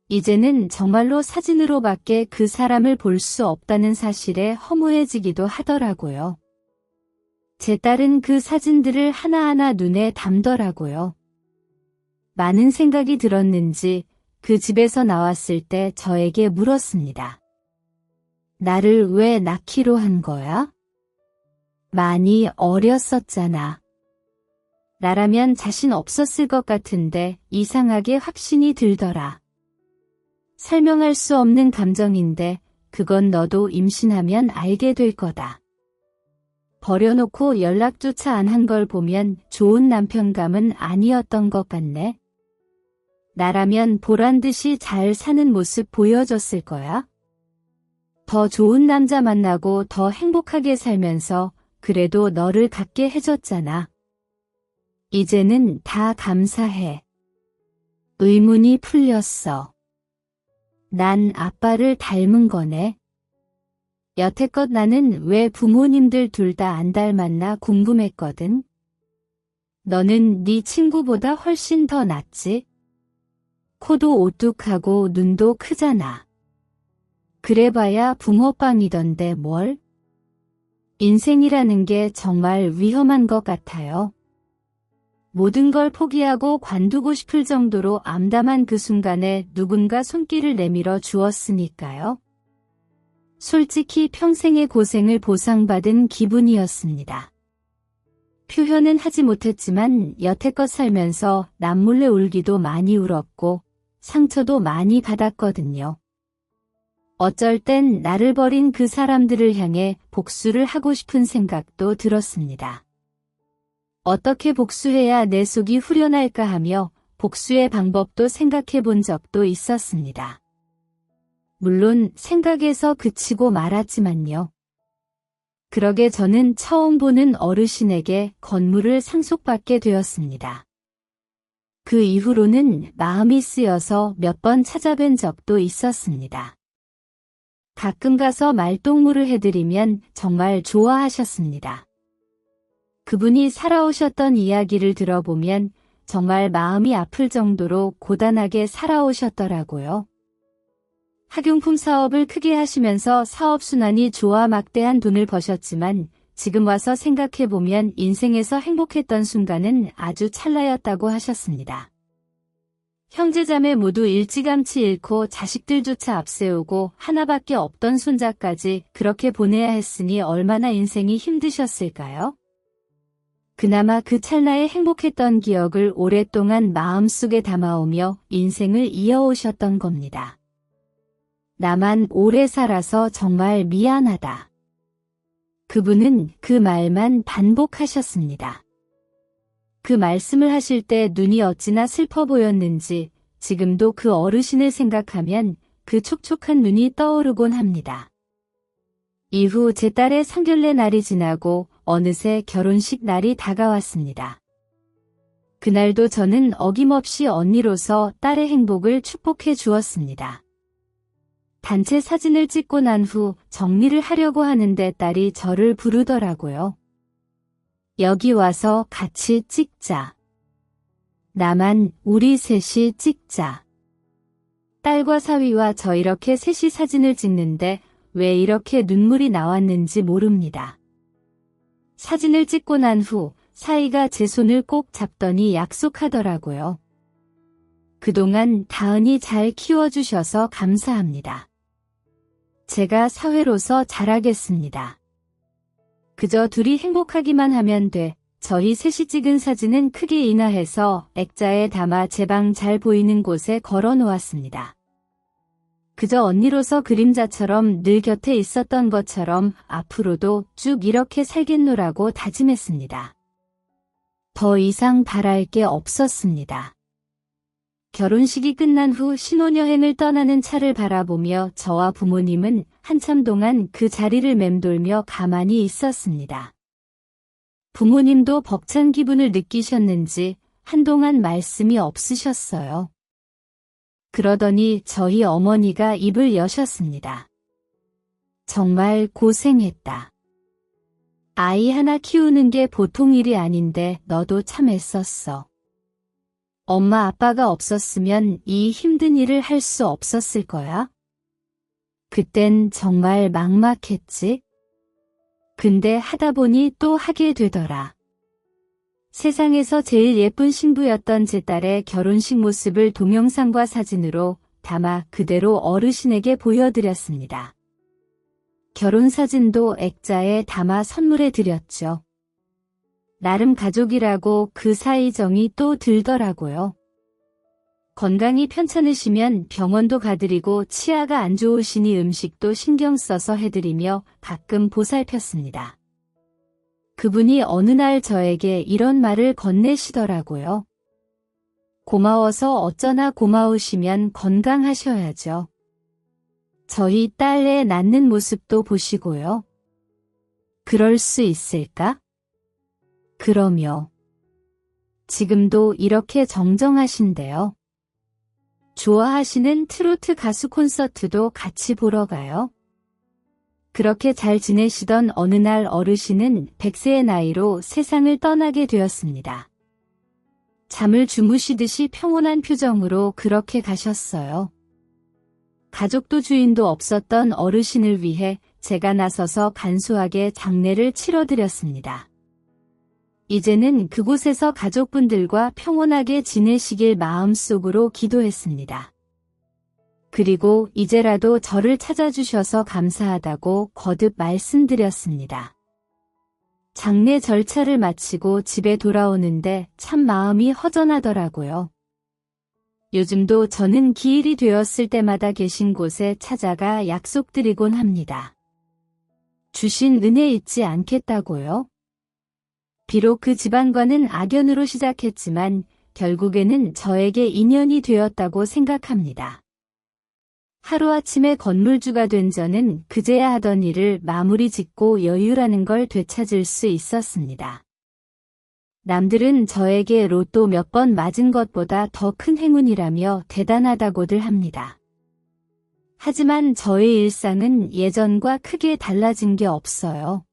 이제는 정말로 사진으로밖에 그 사람을 볼 수 없다는 사실에 허무해지기도 하더라고요. 제 딸은 그 사진들을 하나하나 눈에 담더라고요. 많은 생각이 들었는지 그 집에서 나왔을 때 저에게 물었습니다. 나를 왜 낳기로 한 거야? 많이 어렸었잖아. 나라면 자신 없었을 것 같은데 이상하게 확신이 들더라. 설명할 수 없는 감정인데 그건 너도 임신하면 알게 될 거다. 버려놓고 연락조차 안 한 걸 보면 좋은 남편감은 아니었던 것 같네. 나라면 보란듯이 잘 사는 모습 보여줬을 거야. 더 좋은 남자 만나고 더 행복하게 살면서 그래도 너를 갖게 해줬잖아. 이제는 다 감사해. 의문이 풀렸어. 난 아빠를 닮은 거네. 여태껏 나는 왜 부모님들 둘 다 안 닮았나 궁금했거든. 너는 네 친구보다 훨씬 더 낫지? 코도 오뚝하고 눈도 크잖아. 그래봐야 붕어빵이던데 뭘? 인생이라는 게 정말 위험한 것 같아요. 모든 걸 포기하고 관두고 싶을 정도로 암담한 그 순간에 누군가 손길을 내밀어 주었으니까요. 솔직히 평생의 고생을 보상받은 기분이었습니다. 표현은 하지 못했지만 여태껏 살면서 남몰래 울기도 많이 울었고 상처도 많이 받았거든요. 어쩔 땐 나를 버린 그 사람들을 향해 복수를 하고 싶은 생각도 들었습니다. 어떻게 복수해야 내 속이 후련할까 하며 복수의 방법도 생각해 본 적도 있었습니다. 물론 생각에서 그치고 말았지만요. 그러게 저는 처음 보는 어르신에게 건물을 상속받게 되었습니다. 그 이후로는 마음이 쓰여서 몇 번 찾아뵌 적도 있었습니다. 가끔 가서 말동무를 해드리면 정말 좋아하셨습니다. 그분이 살아오셨던 이야기를 들어보면 정말 마음이 아플 정도로 고단하게 살아오셨더라고요. 학용품 사업을 크게 하시면서 사업순환이 좋아 막대한 돈을 버셨지만 지금 와서 생각해보면 인생에서 행복했던 순간은 아주 찰나였다고 하셨습니다. 형제자매 모두 일찌감치 잃고 자식들조차 앞세우고 하나밖에 없던 손자까지 그렇게 보내야 했으니 얼마나 인생이 힘드셨을까요? 그나마 그 찰나에 행복했던 기억을 오랫동안 마음속에 담아오며 인생을 이어오셨던 겁니다. 나만 오래 살아서 정말 미안하다. 그분은 그 말만 반복하셨습니다. 그 말씀을 하실 때 눈이 어찌나 슬퍼 보였는지 지금도 그 어르신을 생각하면 그 촉촉한 눈이 떠오르곤 합니다. 이후 제 딸의 상견례 날이 지나고 어느새 결혼식 날이 다가왔습니다. 그날도 저는 어김없이 언니로서 딸의 행복을 축복해 주었습니다. 단체 사진을 찍고 난 후 정리를 하려고 하는데 딸이 저를 부르더라고요. 여기 와서 같이 찍자. 나만 우리 셋이 찍자. 딸과 사위와 저 이렇게 셋이 사진을 찍는데 왜 이렇게 눈물이 나왔는지 모릅니다. 사진을 찍고 난 후 사위가 제 손을 꼭 잡더니 약속하더라고요. 그동안 다은이 잘 키워주셔서 감사합니다. 제가 사회로서 잘하겠습니다. 그저 둘이 행복하기만 하면 돼. 저희 셋이 찍은 사진은 크게 인화해서 액자에 담아 제 방 잘 보이는 곳에 걸어 놓았습니다. 그저 언니로서 그림자처럼 늘 곁에 있었던 것처럼 앞으로도 쭉 이렇게 살겠노라고 다짐했습니다. 더 이상 바랄 게 없었습니다. 결혼식이 끝난 후 신혼여행을 떠나는 차를 바라보며 저와 부모님은 한참 동안 그 자리를 맴돌며 가만히 있었습니다. 부모님도 벅찬 기분을 느끼셨는지 한동안 말씀이 없으셨어요. 그러더니 저희 어머니가 입을 여셨습니다. 정말 고생했다. 아이 하나 키우는 게 보통 일이 아닌데 너도 참 애썼어. 엄마 아빠가 없었으면 이 힘든 일을 할 수 없었을 거야? 그땐 정말 막막했지? 근데 하다 보니 또 하게 되더라. 세상에서 제일 예쁜 신부였던 제 딸의 결혼식 모습을 동영상과 사진으로 담아 그대로 어르신에게 보여드렸습니다. 결혼사진도 액자에 담아 선물해 드렸죠. 나름 가족이라고 그 사이 정이 또 들더라고요. 건강이 편찮으시면 병원도 가드리고 치아가 안 좋으시니 음식도 신경 써서 해드리며 가끔 보살폈습니다. 그분이 어느 날 저에게 이런 말을 건네시더라고요. 고마워서 어쩌나 고마우시면 건강하셔야죠. 저희 딸 애 낳는 모습도 보시고요. 그럴 수 있을까? 그러며 지금도 이렇게 정정하신대요. 좋아하시는 트로트 가수 콘서트도 같이 보러 가요. 그렇게 잘 지내시던 어느 날 어르신은 100세의 나이로 세상을 떠나게 되었습니다. 잠을 주무시듯이 평온한 표정으로 그렇게 가셨어요. 가족도 주인도 없었던 어르신을 위해 제가 나서서 간소하게 장례를 치러드렸습니다. 이제는 그곳에서 가족분들과 평온하게 지내시길 마음속으로 기도했습니다. 그리고 이제라도 저를 찾아주셔서 감사하다고 거듭 말씀드렸습니다. 장례 절차를 마치고 집에 돌아오는데 참 마음이 허전하더라고요. 요즘도 저는 기일이 되었을 때마다 계신 곳에 찾아가 약속드리곤 합니다. 주신 은혜 잊지 않겠다고요? 비록 그 집안과는 악연으로 시작했지만 결국에는 저에게 인연이 되었다고 생각합니다. 하루아침에 건물주가 된 저는 그제야 하던 일을 마무리 짓고 여유라는 걸 되찾을 수 있었습니다. 남들은 저에게 로또 몇 번 맞은 것보다 더 큰 행운이라며 대단하다고들 합니다. 하지만 저의 일상은 예전과 크게 달라진 게 없어요.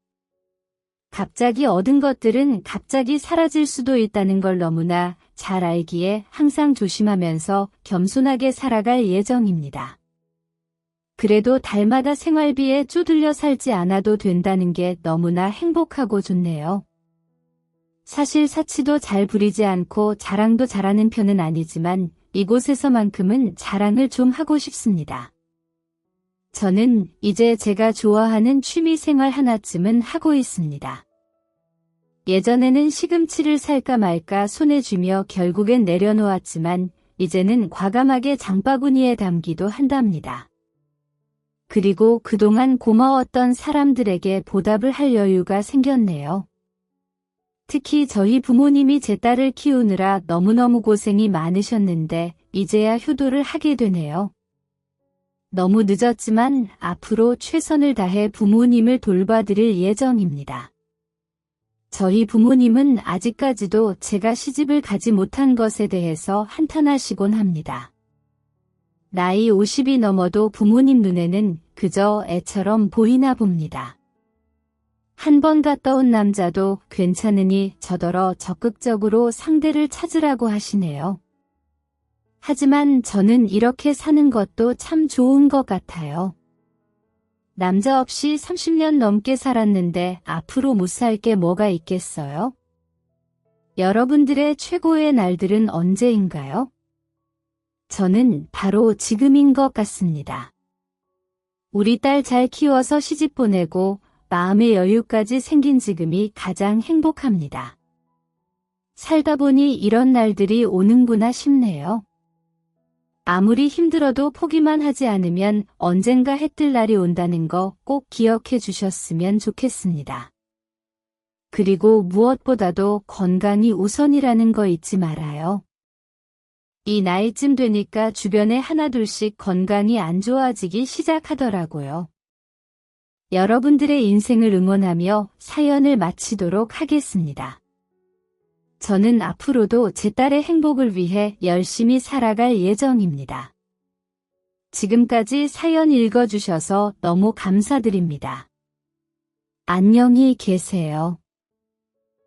갑자기 얻은 것들은 갑자기 사라질 수도 있다는 걸 너무나 잘 알기에 항상 조심하면서 겸손하게 살아갈 예정입니다. 그래도 달마다 생활비에 쪼들려 살지 않아도 된다는 게 너무나 행복하고 좋네요. 사실 사치도 잘 부리지 않고 자랑도 잘하는 편은 아니지만 이곳에서만큼은 자랑을 좀 하고 싶습니다. 저는 이제 제가 좋아하는 취미생활 하나쯤은 하고 있습니다. 예전에는 시금치를 살까 말까 손에 쥐며 결국엔 내려놓았지만 이제는 과감하게 장바구니에 담기도 한답니다. 그리고 그동안 고마웠던 사람들에게 보답을 할 여유가 생겼네요. 특히 저희 부모님이 제 딸을 키우느라 너무너무 고생이 많으셨는데 이제야 효도를 하게 되네요. 너무 늦었지만 앞으로 최선을 다해 부모님을 돌봐드릴 예정입니다. 저희 부모님은 아직까지도 제가 시집을 가지 못한 것에 대해서 한탄하시곤 합니다. 나이 50이 넘어도 부모님 눈에는 그저 애처럼 보이나 봅니다. 한 번 갔다 온 남자도 괜찮으니 저더러 적극적으로 상대를 찾으라고 하시네요. 하지만 저는 이렇게 사는 것도 참 좋은 것 같아요. 남자 없이 30년 넘게 살았는데 앞으로 못 살 게 뭐가 있겠어요? 여러분들의 최고의 날들은 언제인가요? 저는 바로 지금인 것 같습니다. 우리 딸 잘 키워서 시집 보내고 마음의 여유까지 생긴 지금이 가장 행복합니다. 살다 보니 이런 날들이 오는구나 싶네요. 아무리 힘들어도 포기만 하지 않으면 언젠가 해뜰 날이 온다는 거 꼭 기억해 주셨으면 좋겠습니다. 그리고 무엇보다도 건강이 우선이라는 거 잊지 말아요. 이 나이쯤 되니까 주변에 하나둘씩 건강이 안 좋아지기 시작하더라고요. 여러분들의 인생을 응원하며 사연을 마치도록 하겠습니다. 저는 앞으로도 제 딸의 행복을 위해 열심히 살아갈 예정입니다. 지금까지 사연 읽어주셔서 너무 감사드립니다. 안녕히 계세요.